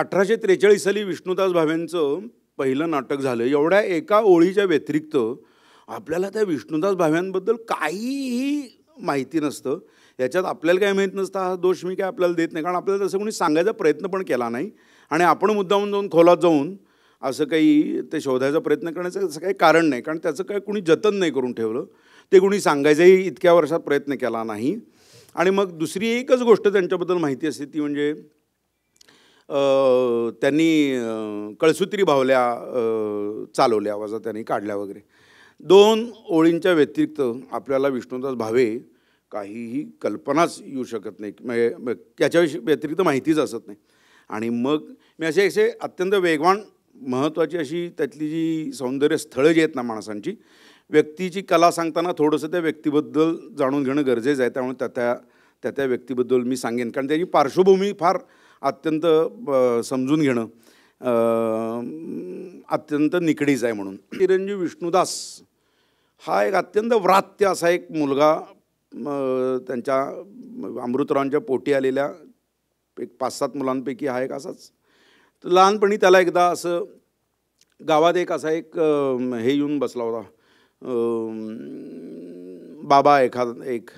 1843 साली विष्णुदास भावेंचं पहिलं नाटक झालं. एवढ्या एका ओळीच्या व्यतिरिक्त आपल्याला त्या विष्णुदास भाव्यांबद्दल काहीही माहिती नसतं. याच्यात आपल्याला काय माहीत नसतं. हा दोष मी काय आपल्याला देत नाही, कारण आपल्याला तसं कोणी सांगायचा प्रयत्न पण केला नाही आणि आपण मुद्दामून जाऊन खोलात जाऊन असं काही ते शोधायचा प्रयत्न करण्याचं असं काही कारण नाही, कारण त्याचं काही कुणी जतन नाही करून ठेवलं. ते कुणी सांगायचंही इतक्या वर्षात प्रयत्न केला नाही. आणि मग दुसरी एकच गोष्ट त्यांच्याबद्दल माहिती असते ती म्हणजे त्यांनी कळसूत्री बाहुल्या चालवल्या, आवाजात त्यांनी काढल्या वगैरे. 2 ओळींच्या व्यतिरिक्त आपल्याला विष्णुदास भावे काहीही कल्पनाच येऊ शकत नाही, म्हणजे त्याच्याविषयी व्यतिरिक्त माहितीच असत नाही. आणि मग मी असे अत्यंत वेगवान महत्त्वाची अशी त्यातली जी सौंदर्य स्थळं जी आहेत ना माणसांची, व्यक्तीची कला सांगताना थोडंसं त्या व्यक्तीबद्दल जाणून घेणं गरजेचं आहे. त्यामुळे त्या व्यक्तीबद्दल मी सांगेन, कारण त्याची पार्श्वभूमी फार अत्यंत समजून घेणं अत्यंत निकडीच आहे. म्हणून चिरंजीव विष्णुदास हा एक अत्यंत व्रात्य असा एक मुलगा, त्यांच्या अमृतरावांच्या पोटी आलेल्या एक 5-7 मुलांपैकी हा एक असाच. लहानपणी त्याला एकदा असं गावात एक असा एक हे येऊन बसला होता, बाबा एक,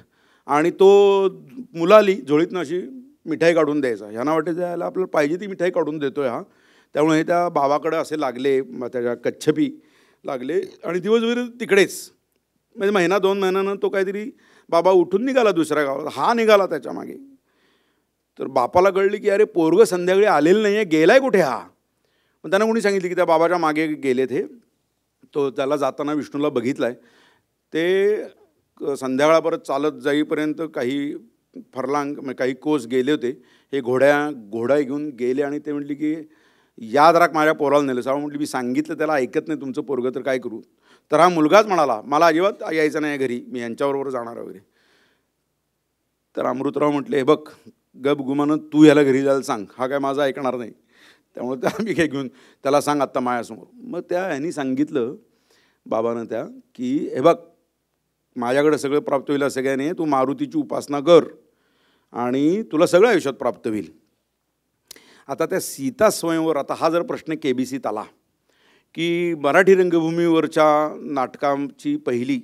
आणि तो मुलाली झोळीतनं अशी मिठाई काढून द्यायचा. ह्यांना वाटायचं यायला आपल्याला पाहिजे ती मिठाई काढून देतोय हा. त्यामुळे त्या बाबाकडे असे लागले, त्याच्या कच्छपी लागले आणि दिवसभर तिकडेच. म्हणजे 1-2 महिन्यानं तो काहीतरी बाबा उठून निघाला दुसऱ्या गावात, हा निघाला त्याच्या मागे. तर बापाला कळली की अरे पोरगं संध्याकाळी आलेलं नाही आहे, गेलाय कुठे हा. पण त्यांना कोणी सांगितलं की त्या बाबाच्या मागे गेलेत हे. तो त्याला जाताना विष्णूला बघितला आहे. ते संध्याकाळपर्यंत चालत जाईपर्यंत काही फरलांग काही कोस गेले होते. हे घोडा घेऊन गेले आणि ते म्हटले की याद राख माझ्या पोराला नेलं. सावळ म्हटली मी सांगितलं त्याला ऐकत नाही तुमचं पोरगं, तर काय करू. तर हा मुलगाच म्हणाला मला अजिबात यायचं नाही घरी, मी यांच्याबरोबर जाणार वगैरे. तर अमृतराव म्हटले हे बघ गप गुमानं तू याला घरी जायला सांग, हा काय माझा ऐकणार नाही. त्यामुळे त्या मी काय घेऊन त्याला सांग आत्ता माझ्यासमोर. मग ह्यांनी सांगितलं बाबानं त्या की हे बघ माझ्याकडे सगळं प्राप्त होईल असं काय नाही, तू मारुतीची उपासना कर आणि तुला सगळं आयुष्यात प्राप्त होईल. आता त्या सीता स्वयंवर, आता हा जर प्रश्न KBCत आला की मराठी रंगभूमीवरच्या नाटकांची पहिली,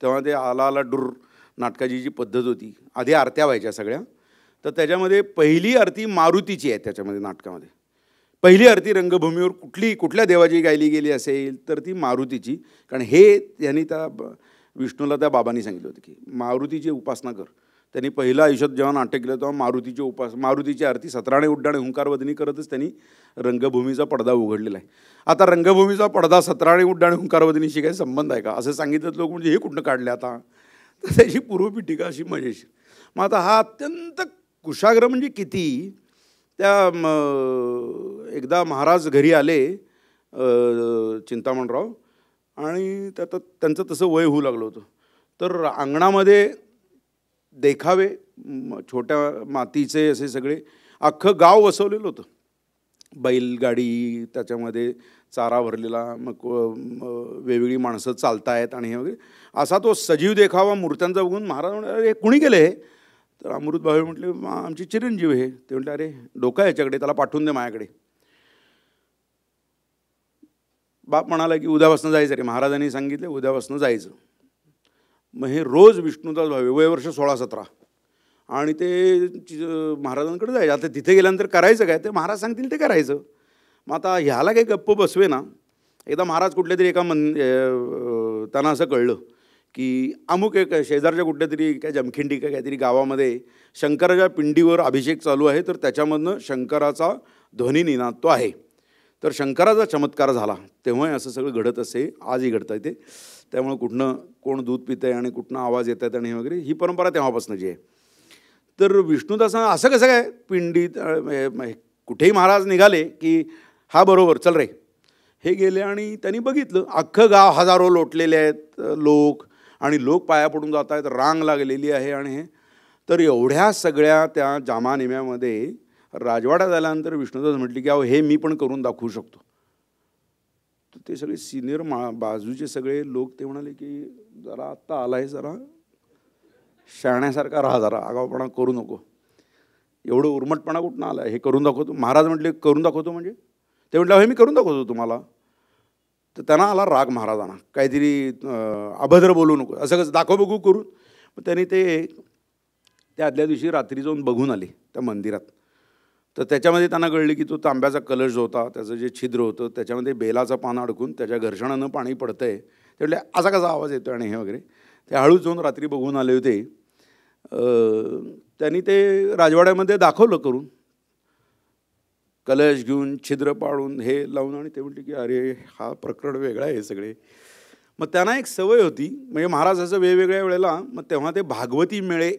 तेव्हा ते आला आला डुर नाटकाची जी पद्धत होती, आधी आरत्या व्हायच्या सगळ्या. तर त्याच्यामध्ये पहिली आरती मारुतीची आहे. त्याच्यामध्ये नाटकामध्ये पहिली आरती रंगभूमीवर कुठल्या देवाची गायली गेली असेल तर ती मारुतीची. कारण हे यांनी त्या विष्णूला त्या बाबांनी सांगितलं होतं की मारुतीची उपासना कर. त्यांनी पहिलं आयुष्यात जेव्हा नाटक केलं तेव्हा मारुतीची आरती सतराणे उड्डाणे हुंकारवदनी करतच त्यांनी रंगभूमीचा पडदा उघडलेला आहे. आता रंगभूमीचा पडदा सतराणे उड्डाणे हुंकारवदनीशी काही संबंध आहे का असं सांगितलं लोक, म्हणजे हे कुठनं काढले आता. तर त्याची पूर्वपीठिका अशी मजेशीर. मग आता हा अत्यंत कुशाग्र म्हणजे किती. त्या एकदा महाराज घरी आले चिंतामणराव, आणि त्यांचं तसं वय होऊ लागलं होतं. तर अंगणामध्ये देखावे छोट्या मातीचे असे सगळे अख्खं गाव वसवलेलं होतं. बैलगाडी, त्याच्यामध्ये चारा भरलेला, मग वेगवेगळी माणसं चालतायत आणि हे वगैरे असा तो सजीव देखावा मूर्त्यांचा बघून महाराज म्हणाले अरे कुणी केलं हे. तर अमृत भावे म्हटले आमची चिरंजीव हे. ते म्हटले अरे डोका याच्याकडे, त्याला पाठवून दे माझ्याकडे. बाप म्हणाला की उद्यापासून जायचं रे. महाराजांनी सांगितले उद्यापासून जायचं. मग हे रोज विष्णुदास भावे वयवर्ष 16-17 आणि ते महाराजांकडे जायचे. आता तिथे गेल्यानंतर करायचं काय, ते महाराज सांगतील ते करायचं. मग आता ह्याला काही गप्प बसवे ना. एकदा महाराज कुठल्या तरी एका त्यांना असं कळलं की अमुक एक शेजारच्या कुठल्या तरी काय जमखिंडी काय काहीतरी गावामध्ये शंकराच्या पिंडीवर अभिषेक चालू आहे, तर त्याच्यामधनं शंकराचा ध्वनी निनादतो आहे. तर शंकराचा चमत्कार झाला. तेव्हा असं सगळं घडत असे, आजही घडतं आहे ते. त्यामुळे कुठनं कोण दूध पितं आहे आणि कुठनं आवाज येत आहेत आणि वगैरे ही परंपरा तेव्हापासूनची आहे. तर विष्णुदासांना असं कसं काय पिंडीत कुठेही महाराज निघाले की हा बरोबर चल रे. हे गेले आणि त्यांनी बघितलं अख्खं गाव हजारो लोटलेले आहेत लोक, आणि लोक पाया पडून जात आहेत, रांग लागलेली आहे. आणि हे तर एवढ्या सगळ्या त्या जामानिम्यामध्ये राजवाड्यात आल्यानंतर विष्णुदास म्हटले की अहो हे मी पण करून दाखवू शकतो. तर ते सगळे सिनियर बाजूचे सगळे लोक ते म्हणाले की जरा आत्ता आला आहे, जरा शहाण्यासारखा राहा, जरा आगाऊपणा करू नको. एवढं उर्मटपणा कुठनं आला, हे करून दाखवतो. महाराज म्हटले करून दाखवतो म्हणजे? ते म्हटलं हे मी करून दाखवतो तुम्हाला. तर त्यांना आला राग महाराजांना, काहीतरी अभद्र बोलू नको, असं कसं दाखव बघू करून. मग त्यांनी त्या आदल्या दिवशी रात्री जाऊन बघून आले त्या मंदिरात. तर त्याच्यामध्ये त्यांना कळले की तो तांब्याचा कलश जो होता, त्याचं जे छिद्र होतं त्याच्यामध्ये बेलाचं पान अडकून त्याच्या घर्षणानं पाणी पडतं आहे. ते म्हटले असा कसा आवाज येतो आणि हे वगैरे. ते हळूच जाऊन रात्री बघून आले होते. त्यांनी ते राजवाड्यामध्ये दाखवलं करून, कलश घेऊन छिद्र पाडून हे लावून. आणि ते म्हटले की अरे हा प्रकरण वेगळा आहे सगळे. मग त्यांना एक सवय होती, म्हणजे महाराज असं वेगवेगळ्या वेळेला, मग तेव्हा ते भागवती मेळे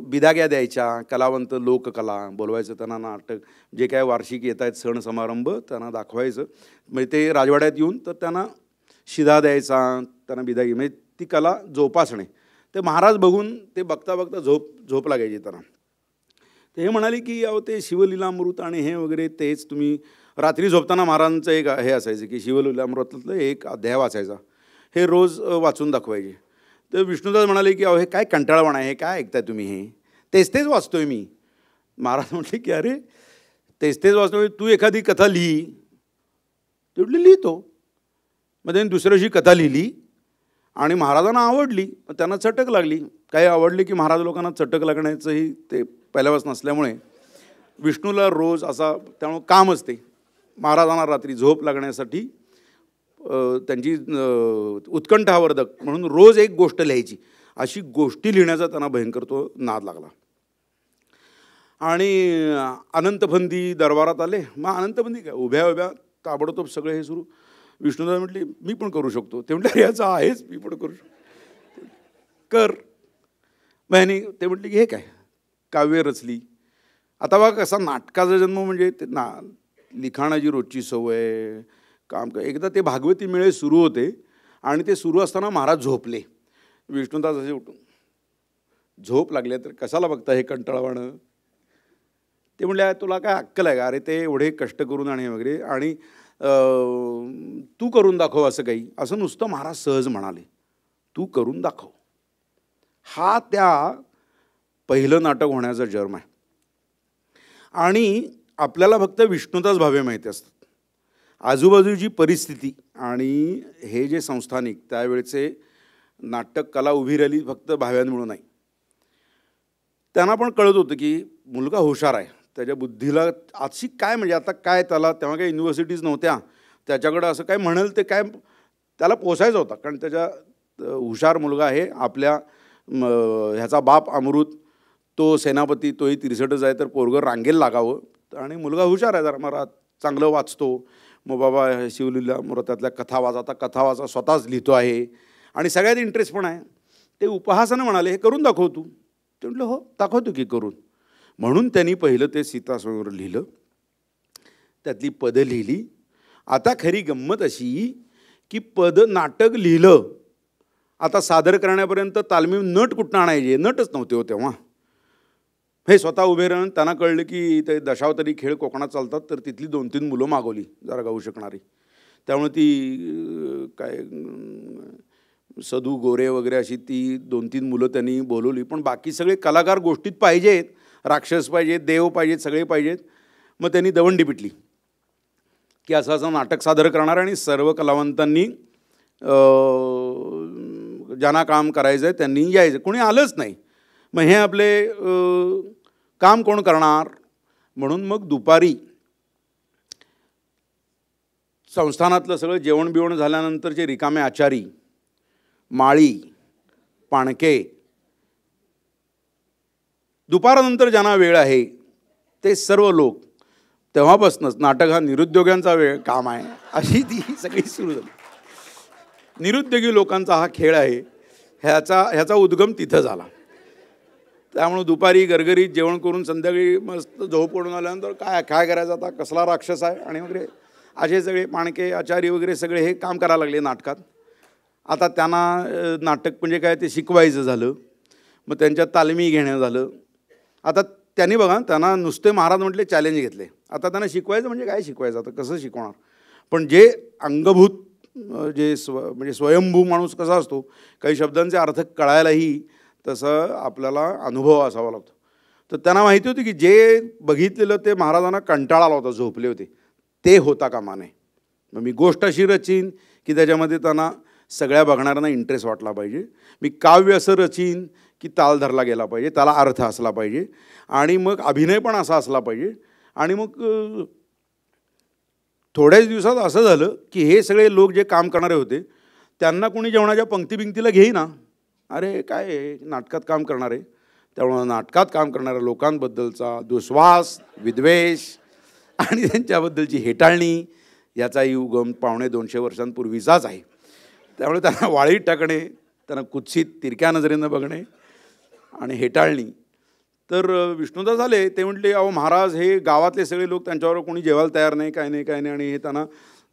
बिदाग्या द्यायच्या, कलावंत लोककला बोलवायचं त्यांना, नाटक जे काय वार्षिक येत आहेत सण समारंभ त्यांना दाखवायचं. म्हणजे ते राजवाड्यात येऊन तर त्यांना शिधा द्यायचा, त्यांना बिदागी, म्हणजे ती कला जोपासणे. ते महाराज बघून ते बघता बघता झोप लागायची त्यांना. ते हे म्हणाले की अहो ते शिवलीलामृत आणि हे वगैरे तेच तुम्ही रात्री झोपताना महाराजांचं एक हे असायचं की शिवलीलामृतातलं एक अध्याय वाचायचा, हे रोज वाचून दाखवायचे. तर विष्णुदास म्हणाले की अहो हे काय कंटाळवाणा आहे, हे काय ऐकताय तुम्ही, हे तेच वाचतोय मी. महाराज म्हटले की अरे तेच वाचतोय, तू एखादी कथा लिही. ते म्हटले लिहितो. मग त्यांनी दुसऱ्या दिवशी कथा लिहिली आणि महाराजांना आवडली. मग त्यांना चटक लागली. काही आवडली की महाराज लोकांना चटक लागण्याचंही ते पहिल्यापासून नसल्यामुळे विष्णूला रोज असा त्यामुळं काम असते महाराजांना रात्री झोप लागण्यासाठी त्यांची उत्कंठावर्धक म्हणून रोज एक गोष्ट लिहायची. अशी गोष्टी लिहिण्याचा त्यांना भयंकर तो नाद लागला. आणि अनंतफंदी दरबारात आले. मग अनंतफंदी काय उभ्या ताबडतोब सगळे हे सुरू. विष्णुदास म्हटले मी पण करू शकतो. ते म्हटलं याचं आहेच, मी पण करू शकतो, कर. मग ह्यानी ते म्हटले की हे काय काव्य रचली. आता बघा कसा नाटकाचा जन्म म्हणजे ते लिखाणाची रोजची सवय काम. एकदा ते भागवती मेळे सुरू होते आणि ते सुरू असताना महाराज झोपले. विष्णुदास असे उठून, झोप लागले तर कशाला बघता हे कंटाळवाणं. ते म्हणले तुला काय अक्कल आहे का, अरे ते एवढे कष्ट करून आणि वगैरे, आणि तू करून दाखव असं काही. असं नुसतं महाराज सहज म्हणाले, तू करून दाखव. हा त्या पहिलं नाटक होण्याचा जन्म आहे. आणि आपल्याला फक्त विष्णुदास भावे माहिती असतात. आजूबाजूची परिस्थिती आणि हे जे संस्थानिक त्यावेळेचे नाटक कला उभी राहिली फक्त भाव्यांमुळे नाही. त्यांना पण कळत होतं की मुलगा हुशार आहे, त्याच्या बुद्धीला अशी काय म्हणजे आता काय त्याला तेव्हा काही युनिव्हर्सिटीज नव्हत्या, त्याच्याकडं असं काय म्हणेल ते काय त्याला पोसायचं होता. कारण त्याच्या हुशार मुलगा आहे. आपल्या ह्याचा बाप अमृत, तो सेनापती, तोही 63च आहे, तर पोरगं रांगेल लागावं. आणि मुलगा हुशार आहे, जरा मला चांगलं वाचतो. मग बाबा शिवलीलामृतातल्या कथा वाचा, आता कथा वाचा स्वतःच लिहितो आहे आणि सगळ्यात इंटरेस्ट पण आहे. ते उपहासानं म्हणाले हे करून दाखव तू. ते म्हटलं हो दाखवतो की करून. म्हणून त्यांनी पहिलं ते सीतास्वयंवर लिहिलं, त्यातली पदं लिहिली. आता खरी गंमत अशी की नाटक लिहिलं, आता सादर करण्यापर्यंत तालमी नट कुठनं आणायचे, नटच नव्हते हो तेव्हा. हे स्वतः उभे राहून त्यांना कळलं की ते दशावतारी खेळ कोकणात चालतात, तर तिथली 2-3 मुलं मागवली जरा गाऊ शकणारी. त्यामुळे ती काय सदू गोरे वगैरे अशी ती 2-3 मुलं त्यांनी बोलवली. पण बाकी सगळे कलाकार गोष्टीत पाहिजेत, राक्षस पाहिजेत, देव पाहिजेत, सगळे पाहिजेत. मग त्यांनी दवंडी पिटली की असं असं नाटक सादर करणार आणि सर्व कलावंतांनी ज्यांना काम करायचं आहे त्यांनी यायचं. कोणी आलंच नाही. मग हे आपले काम कोण करणार. म्हणून मग दुपारी संस्थानातलं सगळं जेवण बिवण झाल्यानंतरचे रिकामे आचारी, माळी, पाणके, दुपारानंतर ज्यांना वेळ आहे ते सर्व लोक, तेव्हापासूनच नाटक हा निरुद्योग्यांचा काम आहे अशी ती सगळी सुरू झाली. निरुद्योगी लोकांचा हा खेळ आहे, ह्याचा उद्गम तिथं झाला. त्यामुळे दुपारी गरगरीत जेवण करून संध्याकाळी मस्त झोप पडून आल्यानंतर काय करायचं आता, कसला राक्षस आहे आणि वगैरे असे सगळे पाणके आचारी वगैरे सगळे हे काम करायला लागले नाटकात. आता त्यांना नाटक म्हणजे काय ते शिकवायचं झालं, मग त्यांच्या तालमी घेणं झालं. आता त्यांनी बघा त्यांना नुसते महाराज म्हटले चॅलेंज घेतले. आता त्यांना शिकवायचं म्हणजे काय शिकवायचं, आता कसं शिकवणार. पण जे अंगभूत जे म्हणजे स्वयंभू माणूस कसा असतो, काही शब्दांचे अर्थ कळायलाही तसं आपल्याला अनुभव असावा लागतो. तर त्यांना माहिती होती की जे बघितलेलं ते महाराजांना कंटाळा आला होता, झोपले होते, ते होता कामा नये. मग मी गोष्ट अशी रचीन की त्याच्यामध्ये त्यांना सगळ्या बघणाऱ्यांना इंटरेस्ट वाटला पाहिजे. मी काव्य असं रचीन की ताल धरला गेला पाहिजे, त्याला अर्थ असला पाहिजे, आणि मग अभिनय पण असा असला पाहिजे. आणि मग थोड्याच दिवसात असं झालं की हे सगळे लोक जे काम करणारे होते त्यांना कोणी जेवणाच्या पंक्तीबिंक्तीला घेईना. अरे काय नाटकात काम करणार आहे, त्यामुळे नाटकात काम करणाऱ्या लोकांबद्दलचा दुस्वास, विद्वेष आणि त्यांच्याबद्दलची हेटाळणी याचाही उगम 250 वर्षांपूर्वीचाच आहे. त्यामुळे त्यांना वाळीत टाकणे, त्यांना कुत्सित तिरक्या नजरेनं बघणे आणि हेटाळणी. तर विष्णुदास आले, ते म्हटले अहो महाराज, हे गावातले सगळे लोक त्यांच्यावर कोणी जेवायला तयार नाही, काय नाही काय नाही, आणि हे त्यांना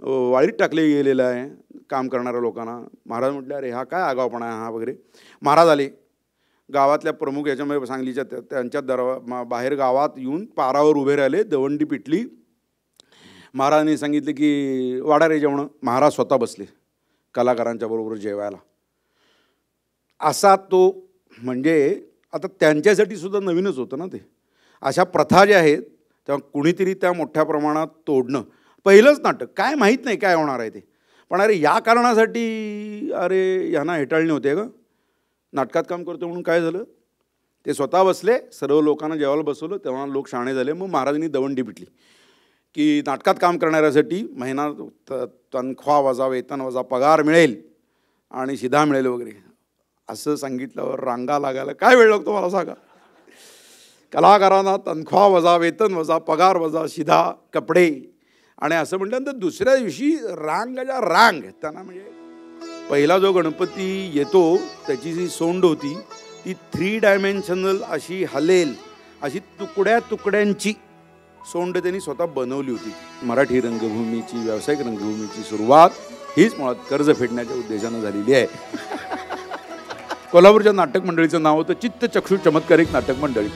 वाळीत टाकले गेलेलं आहे काम करणाऱ्या लोकांना. महाराज म्हटले अरे हा काय आगावपणा आहे हा वगैरे. महाराज आले, गावातल्या प्रमुख याच्यामध्ये सांगलीच्या त्यांच्या बाहेर गावात येऊन पारावर उभे राहिले, दवंडी पिटली. महाराजांनी सांगितले की वाडा रे जेवणं. महाराज स्वतः बसले कलाकारांच्या बरोबर जेवायला. असा तो म्हणजे आता त्यांच्यासाठी सुद्धा नवीनच होतं ना ते. अशा प्रथा ज्या आहेत तेव्हा कुणीतरी त्या मोठ्या प्रमाणात तोडणं. पहिलंच नाटक, काय माहीत नाही काय होणार आहे ते, पण अरे या कारणासाठी अरे ह्यांना हेटाळणी होते का, नाटकात काम करतो म्हणून काय झालं. ते स्वतः बसले, सर्व लोकांना जेवायला बसवलं, तेव्हा लोक शाणे झाले. मग महाराजांनी दवंडी पिटली की नाटकात काम करणाऱ्यासाठी महिना तनख्वाह वजा, वेतन वजा, पगार मिळेल आणि शिधा मिळेल वगैरे. असं सांगितल्यावर रांगा लागायला काय वेळ लागतो मला सांगा. कलाकारांना तनख्वाह वजा, वेतन वजा, पगार वजा, शिधा, कपडे, आणि असं म्हटल्यानंतर दुसऱ्या दिवशी रांगाच्या रांग. त्यांना म्हणजे पहिला जो गणपती येतो त्याची जी सोंड होती ती 3 डायमेन्शनल अशी हलेल अशी तुकड्या तुकड्यांची सोंड त्यांनी स्वतः बनवली होती. मराठी रंगभूमीची, व्यावसायिक रंगभूमीची सुरुवात हीच मुळात कर्ज फेडण्याच्या उद्देशानं झालेली आहे. कोल्हापूरच्या नाटक मंडळीचं नाव होतं चित्तचक्षु चमत्कारिक नाटक मंडळी.